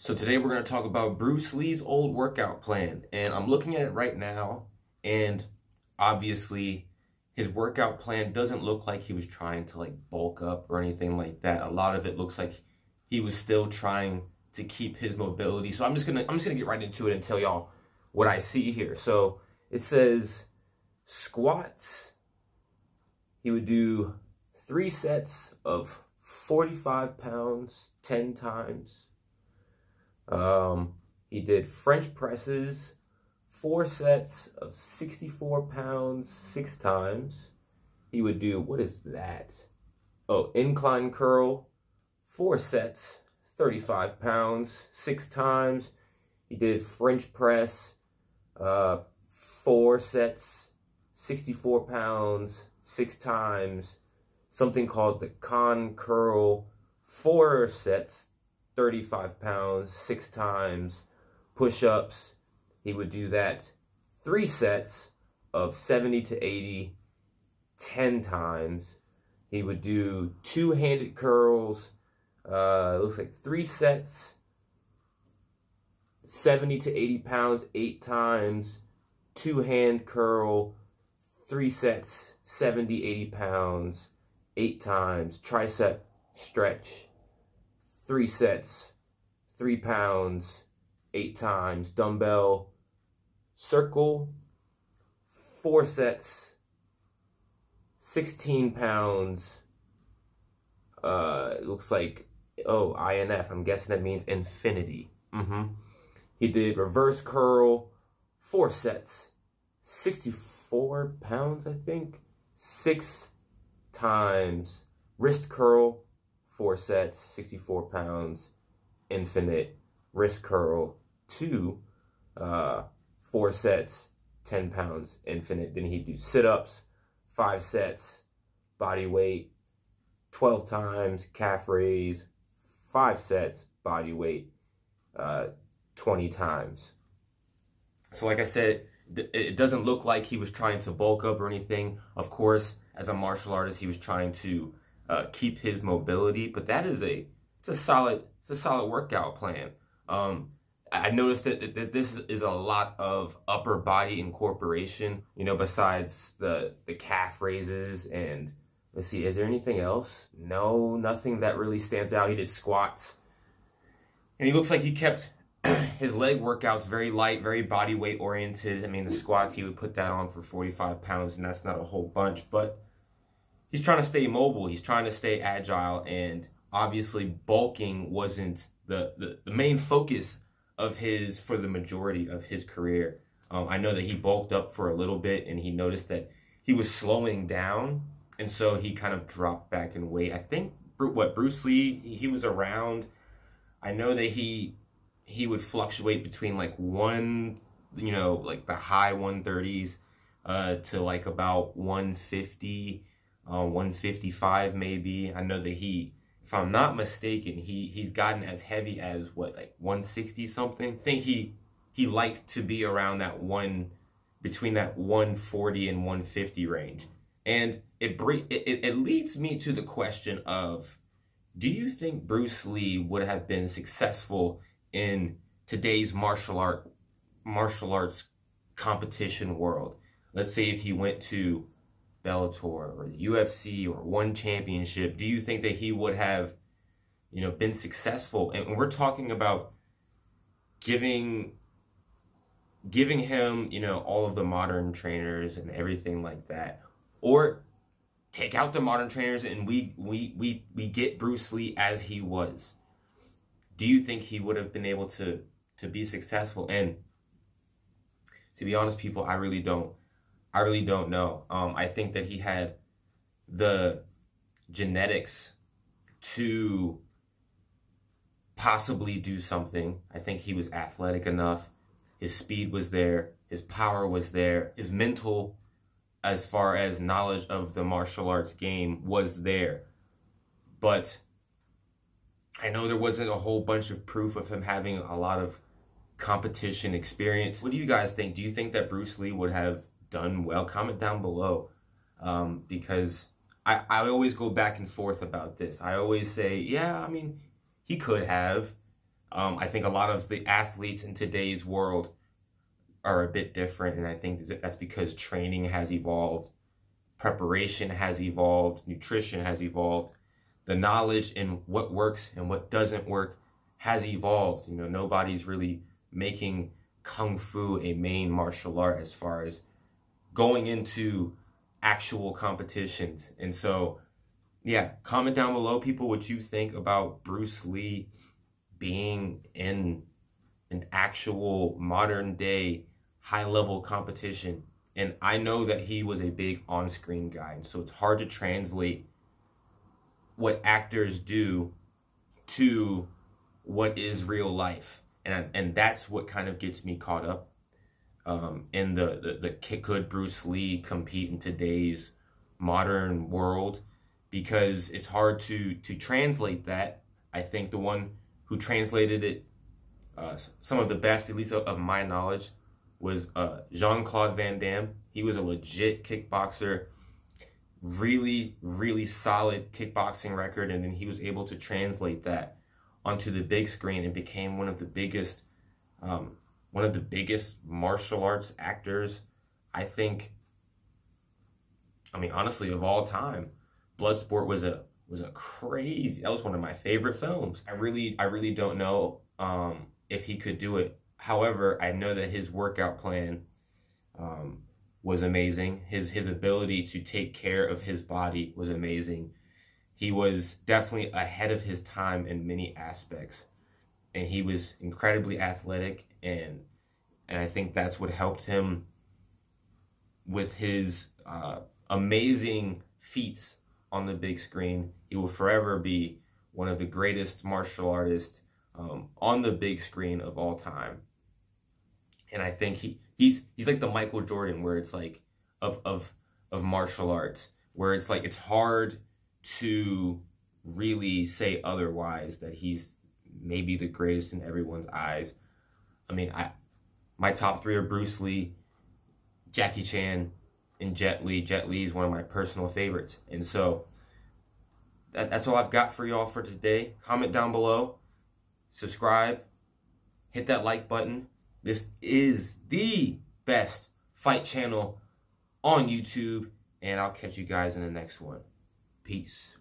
So today we're going to talk about Bruce Lee's old workout plan, and I'm looking at it right now, and obviously his workout plan doesn't look like he was trying to like bulk up or anything like that. A lot of it looks like he was still trying to keep his mobility. So I'm just gonna get right into it and tell y'all what I see here. So it says squats. He would do 3 sets of 45 pounds 10 times. He did French presses, 4 sets of 64 pounds 6 times. He would do, what is that? Oh, incline curl, 4 sets, 35 pounds 6 times. He did French press, 4 sets, 64 pounds 6 times. Something called the con curl, 4 sets, 35 pounds 6 times. Push-ups, he would do that 3 sets of 70 to 80 10 times. He would do 2-handed curls, it looks like 3 sets, 70 to 80 pounds 8 times. 2-hand curl, 3 sets, 70 80 pounds 8 times. Tricep stretch, 3 sets, 3 pounds 8 times. Dumbbell circle, 4 sets, 16 pounds. It looks like, oh, INF. I'm guessing that means infinity. He did reverse curl, 4 sets, 64 pounds, I think, 6 times. Wrist curl, 4 sets, 64 pounds, infinite. Wrist curl, 2, 4 sets, 10 pounds, infinite. Then he'd do sit-ups, 5 sets, body weight, 12 times. Calf raise, 5 sets, body weight, 20 times. So like I said, it doesn't look like he was trying to bulk up or anything. Of course, as a martial artist, he was trying to keep his mobility, but that is it's a solid workout plan. I noticed that this is a lot of upper body incorporation, you know, besides the calf raises. And let's see, is there anything else? No, nothing that really stands out. He did squats, and he looks like he kept his leg workouts very light, very body weight oriented. I mean, the squats, he would put that on for 45 pounds, and that's not a whole bunch, but he's trying to stay mobile. He's trying to stay agile, and obviously bulking wasn't the main focus of his for the majority of his career. I know that he bulked up for a little bit, and he noticed that he was slowing down, and so he kind of dropped back in weight. I think Bruce Lee, he was around. I know that he would fluctuate between like like the high 130s to like about 150, 155 maybe. I know that if I'm not mistaken, he's gotten as heavy as what, like 160 something. I think he liked to be around that between that 140 and 150 range. And it leads me to the question of, do you think Bruce Lee would have been successful in today's martial arts competition world? Let's say if he went to Bellator or UFC or won championship, do you think that he would have, been successful? And we're talking about giving him, all of the modern trainers and everything like that, or take out the modern trainers and we get Bruce Lee as he was. Do you think he would have been able to be successful? And to be honest, people, I really don't know. I think that he had the genetics to possibly do something. I think he was athletic enough. His speed was there. His power was there. His mental, as far as knowledge of the martial arts game, was there. But I know there wasn't a whole bunch of proof of him having a lot of competition experience. What do you guys think? Do you think that Bruce Lee would have done well? Comment down below, because I always go back and forth about this. I always say, yeah, I mean, he could have. I think a lot of the athletes in today's world are a bit different, and I think that's because training has evolved, preparation has evolved, nutrition has evolved, the knowledge in what works and what doesn't work has evolved. You know, nobody's really making Kung Fu a main martial art as far as going into actual competitions. And so, yeah, comment down below, people, what you think about Bruce Lee being in an actual modern day high level competition. And I know that he was a big on-screen guy, and so it's hard to translate what actors do to what is real life. And that's what kind of gets me caught up in the could Bruce Lee compete in today's modern world, because it's hard to translate that. I think the one who translated it, some of the best, at least of my knowledge, was Jean-Claude Van Damme. He was a legit kickboxer, really, really solid kickboxing record, and then he was able to translate that onto the big screen and became one of the biggest martial arts actors, I think. I mean, honestly, of all time. Bloodsport was a crazy. That was one of my favorite films. I really don't know if he could do it. However, I know that his workout plan was amazing. His ability to take care of his body was amazing. He was definitely ahead of his time in many aspects, and he was incredibly athletic, and I think that's what helped him with his amazing feats on the big screen. He will forever be one of the greatest martial artists on the big screen of all time. And I think he's like the Michael Jordan, where it's like of martial arts, where it's like it's hard to really say otherwise, that he's maybe the greatest in everyone's eyes. I mean, my top three are Bruce Lee, Jackie Chan, and Jet Li. Jet Li is one of my personal favorites. And so that's all I've got for y'all for today. Comment down below, subscribe, hit that like button. This is the best fight channel on YouTube, and I'll catch you guys in the next one. Peace.